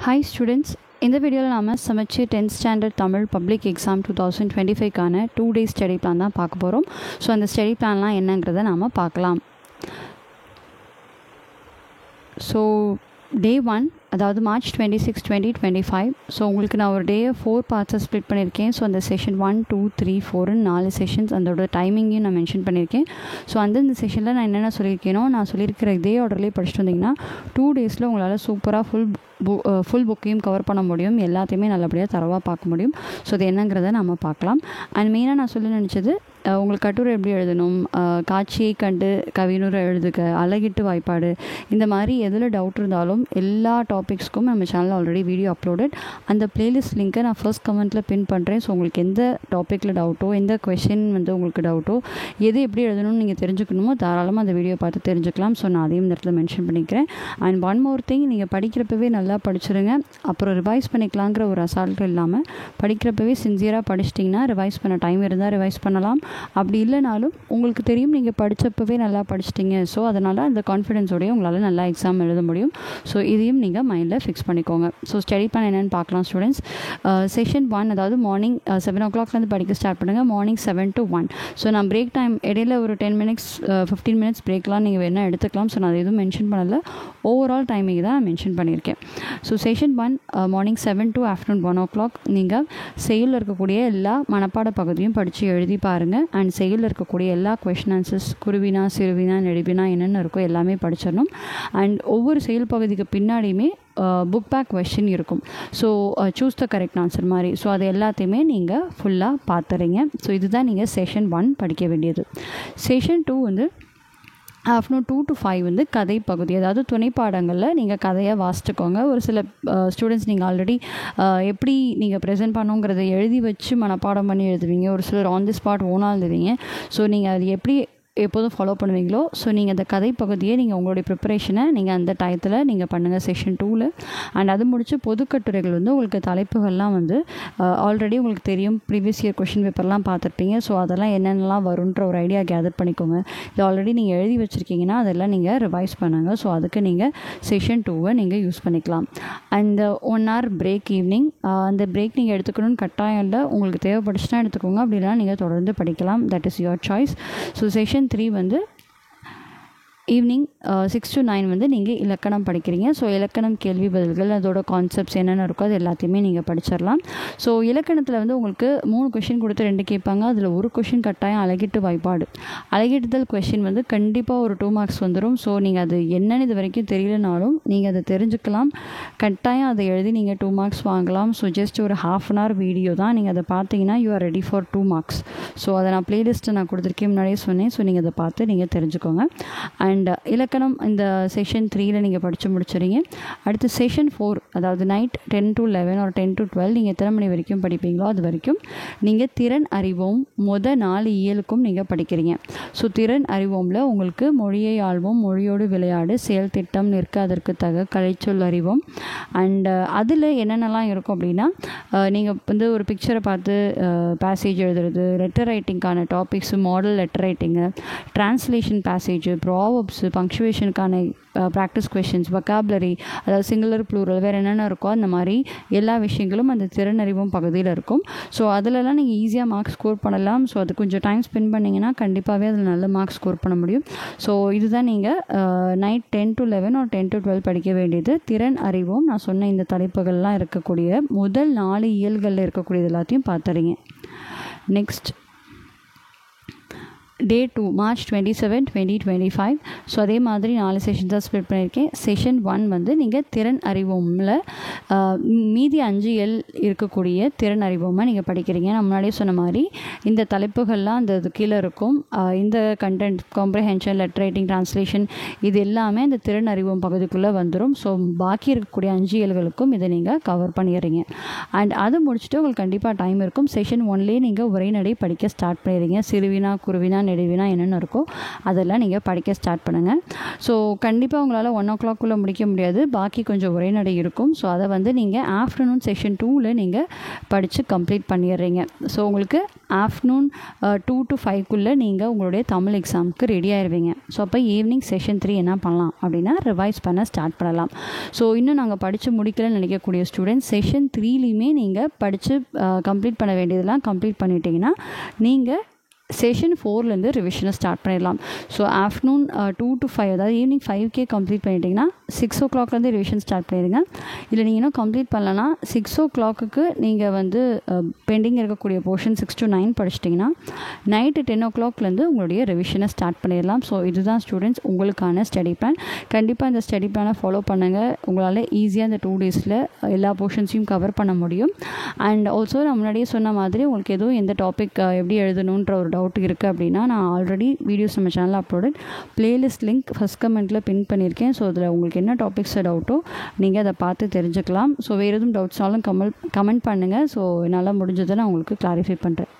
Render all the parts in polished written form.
Hi students, இந்த வீடியோவில் நாம் சமைச்சு 10th standard Tamil public exam 2025க்கான 2 days ஸ்டடி பிளான் தான் பார்க்க போகிறோம். ஸோ அந்த ஸ்டடி பிளான்லாம் என்னங்கிறத நாம் பார்க்கலாம். ஸோ டே 1 அதாவது March 26, 2025. ஸோ உங்களுக்கு நான் ஒரு டேயை 4 பார்ட்ஸாக ஸ்ப்ளிட் பண்ணியிருக்கேன். ஸோ அந்த செஷன் 1, 2, 3, 4ன்னு 4 செஷன்ஸ், அதோட டைமிங்கையும் நான் மென்ஷன் பண்ணியிருக்கேன். ஸோ அந்தந்த செஷனில் நான் என்னென்ன சொல்லியிருக்கேனோ நான் சொல்லியிருக்கிற இதே ஆர்டர்லேயே படிச்சுட்டு வந்தீங்கன்னா 2 daysல உங்களால் சூப்பராக ஃபுல் புக்கையும் கவர் பண்ண முடியும். எல்லாத்தையுமே நல்லபடியாக தரவாக பார்க்க முடியும். ஸோ அது என்னங்கிறத நம்ம பார்க்கலாம். அண்ட் மெயினாக நான் சொல்ல நினச்சது, உங்களுக்கு கட்டுரை எப்படி எழுதணும், காட்சியை கண்டு கவினுரை எழுதுக, அழகிட்டு வாய்ப்பாடு, இந்த மாதிரி எதில் டவுட் இருந்தாலும் எல்லா டாபிக்ஸ்க்கும் நம்ம சேனலில் ஆல்ரெடி வீடியோ அப்லோடட். அந்த பிளேலிஸ்ட் லிங்க்கை நான் ஃபர்ஸ்ட் கமெண்ட்டில் பின் பண்ணுறேன். ஸோ உங்களுக்கு எந்த டாப்பிக்கில் டவுட்டோ, எந்த கொஷின் உங்களுக்கு டவுட்டோ, எது எப்படி எழுதணும்னு நீங்கள் தெரிஞ்சுக்கணுமோ தாராளமாக அந்த வீடியோ பார்த்து தெரிஞ்சுக்கலாம். ஸோ நான் அதையும் இந்த இடத்துல மென்ஷன் பண்ணிக்கிறேன். அண்ட் ஒன் மோர் திங், நீங்கள் படிக்கிறப்பவே நல்லா படிச்சுருங்க. அப்புறம் ரிவைஸ் பண்ணிக்கலாங்கிற ஒரு அசால்ட்டு இல்லாமல் படிக்கிறப்பவே சின்சியராக படிச்சிட்டிங்கன்னா ரிவைஸ் பண்ண டைம் இருந்தால் ரிவைஸ் பண்ணலாம். அப்படி இல்லைனாலும் உங்களுக்கு தெரியும் நீங்கள் படித்தப்பவே நல்லா படிச்சிட்டிங்க. ஸோ அதனால் அந்த கான்ஃபிடென்ஸோடய உங்களால் நல்லா எக்ஸாம் எழுத முடியும். ஸோ இதையும் நீங்கள் மைண்டில் ஃபிக்ஸ் பண்ணிக்கோங்க. ஸோ ஸ்டடி பிளான் என்னென்னு பார்க்கலாம் ஸ்டூடெண்ட்ஸ். செஷன் 1 அதாவது மார்னிங் 7 o'clockலேருந்து படிக்க ஸ்டார்ட் பண்ணுங்கள். Morning 7 to 1. ஸோ நான் பிரேக் டைம் இடையில ஒரு 10 minutes 15 minutes பிரேக்லாம் நீங்கள் வேணால் எடுத்துக்கலாம். ஸோ நான் அது எதுவும் மென்ஷன் பண்ணலை. ஓவரால் டைமிங் தான் நான் மென்ஷன் பண்ணியிருக்கேன். So session 1 morning 7 to afternoon 1 o'clock நீங்கள் செயலில் இருக்கக்கூடிய எல்லா மனப்பாட பகுதியும் படித்து எழுதி பாருங்கள். அண்ட் செயலில் இருக்கக்கூடிய எல்லா கொஷின் ஆன்சர்ஸ், குருவினா, சிறுவினா, நெடுவினா என்னென்ன இருக்கோ எல்லாமே படிச்சிடணும். அண்ட் ஒவ்வொரு செயல் பகுதிக்கு பின்னாடியுமே புக் பேக் கொஷின் இருக்கும். So choose the correct answer மாதிரி. ஸோ அது எல்லாத்தையுமே நீங்கள் ஃபுல்லாக பார்த்துறீங்க. ஸோ இதுதான் நீங்கள் செஷன் 1 படிக்க வேண்டியது. செஷன் 2 வந்து ஆஃப்டர்நூன் 2 to 5 கதை பகுதி, அதாவது துணை பாடங்களில் நீங்கள் கதையாக வாசிச்சுக்கோங்க. ஒரு சில ஸ்டூடெண்ட்ஸ் நீங்கள் ஆல்ரெடி எப்படி நீங்கள் ப்ரெசென்ட் பண்ணுங்கிறத எழுதி வச்சு மனப்பாடம் பண்ணி எழுதுவீங்க. ஒரு சிலர் ஆன் தி ஸ்பாட் ஓனாக எழுதுவீங்க. ஸோ நீங்கள் அது எப்படி எப்போதும் ஃபாலோ பண்ணுவீங்களோ, ஸோ நீங்கள் அந்த கதை பகுதியை நீங்கள் உங்களுடைய ப்ரிப்பரேஷனை நீங்கள் அந்த டயத்தில் நீங்கள் பண்ணுங்கள் செஷன் 2ல். அண்ட் அது முடித்து பொதுக்கட்டுரைகள் உங்களுக்கு தலைப்புகள்லாம் ஆல்ரெடி உங்களுக்கு தெரியும். ப்ரீவியஸ் இயர் கொஷின் பேப்பர்லாம் பார்த்துருப்பீங்க. ஸோ அதெல்லாம் என்னென்னலாம் வரும்ன்ற ஒரு ஐடியா கேதர் பண்ணிக்கோங்க. இது ஆல்ரெடி நீங்கள் எழுதி வச்சுருக்கீங்கன்னா அதெல்லாம் நீங்கள் ரிவைஸ் பண்ணுங்கள். ஸோ அதுக்கு நீங்கள் செஷன் 2வை நீங்கள் யூஸ் பண்ணிக்கலாம். And 1 hour break evening. அந்த பிரேக் நீங்கள் எடுத்துக்கணும்னு கட்டாயம் இல்லை. உங்களுக்கு தேவைப்படுச்சுன்னா எடுத்துக்கோங்க. அப்படின்னா நீங்கள் தொடர்ந்து படிக்கலாம். That is your choice. So session 3 evening 6 to 9 நீங்கள் இலக்கணம் படிக்கிறீங்க. ஸோ இலக்கணம் கேள்வி பதில்கள், அதோட கான்செப்ட்ஸ் என்னென்ன இருக்கோ அது எல்லாத்தையுமே நீங்கள் படிச்சிடலாம். ஸோ இலக்கணத்தில் உங்களுக்கு 3 கொஷின் கொடுத்து 2 கேட்பாங்க. அதில் ஒரு கொஷின் கட்டாயம் அழகிட்டு வாய்ப்பாடு. அழகிட்டுதல் கொஷின் கண்டிப்பாக ஒரு 2 marks வந்துடும். ஸோ நீங்கள் அது என்னென்னு இது வரைக்கும் தெரியலனாலும் நீங்கள் அதை தெரிஞ்சுக்கலாம். கட்டாயம் அதை எழுதி நீங்கள் 2 marks வாங்கலாம். ஸோ ஜஸ்ட் ஒரு ½ an hour வீடியோ தான். நீங்கள் அதை பார்த்தீங்கன்னா you are ready for 2 marks. So அதை நான் பிளேலிஸ்ட்டை நான் கொடுத்துருக்கேன், முன்னாடியே சொன்னேன். ஸோ நீங்கள் அதை பார்த்து நீங்கள் தெரிஞ்சுக்கோங்க. அண்ட் இலக்கணம் இந்த செஷன் 3ல் நீங்கள் படித்து முடிச்சுறீங்க. அடுத்து செஷன் 4 அதாவது நைட் 10 to 11 or 10 to 12 நீங்கள் எத்தனை மணி வரைக்கும் படிப்பீங்களோ அது வரைக்கும் நீங்கள் திறன் அறிவோம் 4 இயலுக்கும் நீங்கள் படிக்கிறீங்க. ஸோ திறன் அறிவோமில் உங்களுக்கு மொழியை ஆள்வோம், மொழியோடு விளையாடு, செயல் திட்டம், நிற்க அதற்கு தக, கலைச்சொல் அறிவோம். அண்ட் அதில் என்னென்னலாம் இருக்கும் அப்படின்னா, நீங்கள் ஒரு பிக்சரை பார்த்து பேசேஜ் எழுதுறது, லெட்டர் ரைட்டிங்கான topics, model letter writing, translation passage, proverbs, பங்க்சுவேஷனுக்கான ப்ராக்டிஸ் கொஷின்ஸ், வொக்காபுலரி, அதாவது சிங்குலர் ப்ளூரல், வேறு என்னென்ன இருக்கோ அந்த மாதிரி எல்லா விஷயங்களும் அந்த திறனறிவும் பகுதியில் இருக்கும். ஸோ அதிலலாம் நீங்கள் ஈஸியாக மார்க்ஸ் ஸ்கோர் பண்ணலாம். ஸோ அது கொஞ்சம் டைம் ஸ்பெண்ட் பண்ணிங்கன்னா கண்டிப்பாகவே அதில் நல்ல மார்க்ஸ் ஸ்கோர் பண்ண முடியும். ஸோ இதுதான் நீங்கள் நைட் 10 to 11 or 10 to 12 படிக்க வேண்டியது. திறன் அறிவும் நான் சொன்ன இந்த தலைப்புகள்லாம் இருக்கக்கூடிய முதல் 4 இயல்களில் இருக்கக்கூடியது எல்லாத்தையும் பார்த்துறீங்க. Next day 2 March 27, 2025. ஸோ அதே மாதிரி 4 செஷன் தான் ஸ்ப்ளிட் பண்ணியிருக்கேன். செஷன் 1 நீங்கள் திறன் அறிவோமில் மீதி 5 இயல் இருக்கக்கூடிய திறன் அறிவோமாக நீங்கள் படிக்கிறீங்க. நான் முன்னாடியே சொன்ன மாதிரி இந்த தலைப்புகள்லாம் அந்த இது கீழே இருக்கும். இந்த content, comprehension, letter writing, translation, இது எல்லாமே இந்த திறன் அறிவோம் பகுதிக்குள்ளே வந்துடும். ஸோ பாக்கி இருக்கக்கூடிய 5 இயல்களுக்கும் இதை நீங்கள் கவர் பண்ணிடுறீங்க. அண்ட் அது முடிச்சுட்டு உங்களுக்கு கண்டிப்பாக டைம் இருக்கும். செஷன் 1லேயே நீங்கள் உரைநடை படிக்க ஸ்டார்ட் பண்ணிடுறீங்க. சிறுவினா, குருவினா, இடைவினா என்னென்ன இருக்கோ அதெல்லாம் நீங்கள் படிக்க ஸ்டார்ட் பண்ணுங்கள். ஸோ கண்டிப்பாக உங்களால் 1 o'clock முடிக்க முடியாது, பாக்கி கொஞ்சம் உரைநடை இருக்கும். ஸோ அதை வந்து நீங்கள் ஆஃப்டர்நூன் செஷன் 2ல் நீங்கள் படித்து கம்ப்ளீட் பண்ணிடுறீங்க. ஸோ உங்களுக்கு ஆஃப்டர்நூன் 2 to 5 நீங்கள் உங்களுடைய தமிழ் எக்ஸாமுக்கு ரெடி ஆயிடுவீங்க. ஸோ அப்போ ஈவினிங் செஷன் 3 என்ன பண்ணலாம் அப்படின்னா ரிவைஸ் பண்ண ஸ்டார்ட் பண்ணலாம். ஸோ இன்னும் நாங்கள் படித்து முடிக்கலன்னு நினைக்கக்கூடிய ஸ்டூடெண்ட்ஸ் செஷன் 3லையுமே நீங்கள் படித்து கம்ப்ளீட் பண்ண வேண்டியதெல்லாம் கம்ப்ளீட் பண்ணிட்டீங்கன்னா நீங்கள் செஷன் 4லேருந்து ரிவிஷனை ஸ்டார்ட் பண்ணிடலாம். ஸோ ஆஃப்டர்நூன் 2 to 5 அதாவது ஈவினிங் 5 கம்ப்ளீட் பண்ணிட்டீங்கன்னா 6 o'clockலேருந்து ரிவிஷன் ஸ்டார்ட் பண்ணிடுங்க. இல்லை நீங்கள் இன்னும் கம்ப்ளீட் பண்ணலன்னா 6 o'clock நீங்கள் வந்து பெண்டிங் இருக்கக்கூடிய போர்ஷன் 6 to 9 படிச்சிட்டிங்கன்னா நைட்டு 10 o'clockலேருந்து உங்களுடைய ரிவிஷனை ஸ்டார்ட் பண்ணிடலாம். ஸோ இதுதான் ஸ்டூடெண்ட்ஸ் உங்களுக்கான ஸ்டடி பிளான். கண்டிப்பாக இந்த ஸ்டடி பிளானை ஃபாலோ பண்ணுங்கள். உங்களால் ஈஸியாக இந்த 2 daysல எல்லா போர்ஷன்ஸையும் கவர் பண்ண முடியும். அண்ட் ஆல்சோ நான் முன்னாடியே சொன்ன மாதிரி உங்களுக்கு எதுவும் எந்த டாபிக் எப்படி எழுதணுன்ற ஒரு டவுட் இருக்குது அப்படின்னா நான் ஆல்ரெடி வீடியோஸ் நம்ம சேனலில் அப்லோடட் பிளேலிஸ்ட் லிங்க் ஃபஸ்ட் கமெண்ட்டில் பின் பண்ணியிருக்கேன். ஸோ அதில் உங்களுக்கு என்ன டாபிக்ஸ் டவுட்டோ நீங்கள் அதை பார்த்து தெரிஞ்சுக்கலாம். ஸோ வேறு எதுவும் டவுட்ஸ்னாலும் கமெண்ட் பண்ணுங்கள். ஸோ என்னால் முடிஞ்சதை நான் உங்களுக்கு கிளாரிஃபை பண்ணுறேன்.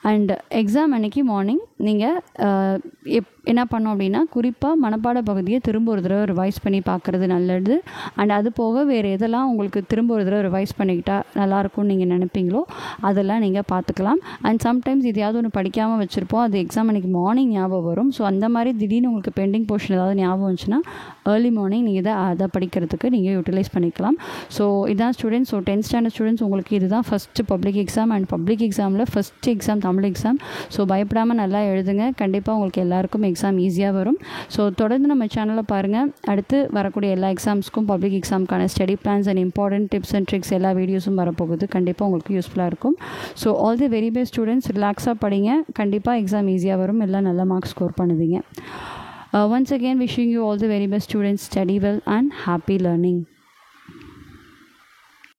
அண்ட் எக்ஸாம் அன்றைக்கி மார்னிங் நீங்கள் என்ன பண்ணோம் அப்படின்னா குறிப்பாக மனப்பாட பகுதியை திரும்ப ஒரு தடவை ரிவைஸ் பண்ணி பார்க்குறது நல்லது. அண்ட் அது போக வேறு எதெல்லாம் உங்களுக்கு திரும்ப ஒரு தடவை ரிவைஸ் பண்ணிக்கிட்டால் நல்லாயிருக்கும்னு நீங்கள் நினைப்பீங்களோ அதெல்லாம் நீங்கள் பார்த்துக்கலாம். அண்ட் சம்டைம்ஸ் எதையாவது ஒன்று படிக்காமல் வச்சுருப்போம், அது எக்ஸாம் அன்றைக்கி மார்னிங் ஞாபகம் வரும். ஸோ அந்த மாதிரி திடீர்னு உங்களுக்கு பெண்டிங் போர்ஷன் ஏதாவது ஞாபகம் வந்துச்சுன்னா ஏர்லி மார்னிங் நீங்கள் அதை படிக்கிறதுக்கு நீங்கள் யூட்டிலைஸ் பண்ணிக்கலாம். ஸோ இதான் students. So 10th standard students உங்களுக்கு இதுதான் first public exam. And public எக்ஸாமில் first exam Tamil exam. So பயப்படாமல் நல்லா எழுதுங்க. கண்டிப்பாக உங்களுக்கு எல்லாருக்கும் எக்ஸாம் ஈஸியாக வரும். ஸோ தொடர்ந்து நம்ம சேனலை பாருங்கள். அடுத்து வரக்கூடிய எல்லா எக்ஸாம்ஸ்க்கும் பப்ளிக் எக்ஸாமுக்கான study plans and important tips and tricks எல்லா வீடியோஸும் வரப்போகுது. கண்டிப்பாக உங்களுக்கு யூஸ்ஃபுல்லாக இருக்கும். So all the very best students. ரிலாக்ஸாக படிங்க. கண்டிப்பாக எக்ஸாம் ஈஸியாக வரும். எல்லாம் நல்ல மார்க்ஸ் ஸ்கோர் பண்ணுவீங்க. Once again wishing you all the very best students. Study well and happy learning.